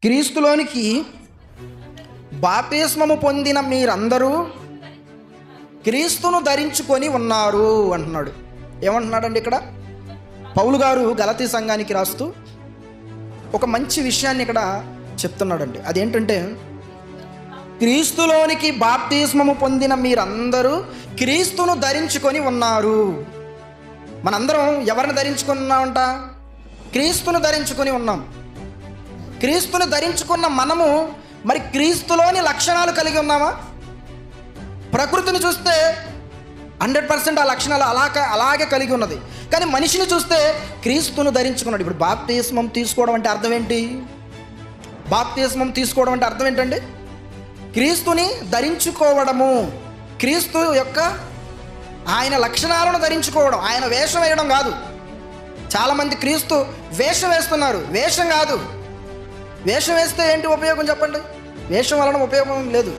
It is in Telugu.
క్రీస్తులోనికి బాప్తిస్మము పొందిన మీరందరూ క్రీస్తును ధరించుకొని ఉన్నారు అంటున్నాడు. ఏమంటున్నాడండి ఇక్కడ పౌలు గారు గలతీ సంఘానికి రాస్తూ ఒక మంచి విషయాన్ని ఇక్కడ చెప్తున్నాడండి. అదేంటంటే, క్రీస్తులోనికి బాప్తిస్మము పొందిన మీరందరూ క్రీస్తును ధరించుకొని ఉన్నారు. మనందరం ఎవరిని ధరించుకున్నామంట? క్రీస్తును ధరించుకొని ఉన్నాం. క్రీస్తును ధరించుకున్న మనము మరి క్రీస్తులోని లక్షణాలు కలిగి ఉన్నామా? ప్రకృతిని చూస్తే 100% ఆ లక్షణాలు అలాగే కలిగి ఉన్నది. కానీ మనిషిని చూస్తే క్రీస్తును ధరించుకున్నాడు. ఇప్పుడు బాప్తిస్మం తీసుకోవడం అంటే అర్థం ఏంటి? బాప్తిస్మం తీసుకోవడం అంటే అర్థం ఏంటండి? క్రీస్తుని ధరించుకోవడము, క్రీస్తు యొక్క ఆయన లక్షణాలను ధరించుకోవడం, ఆయన వేషం వేయడం కాదు. చాలామంది క్రీస్తు వేషం వేస్తున్నారు. వేషం కాదు. వేషం వేస్తే ఏంటి ఉపయోగం చెప్పండి? వేషం వలన ఉపయోగం లేదు.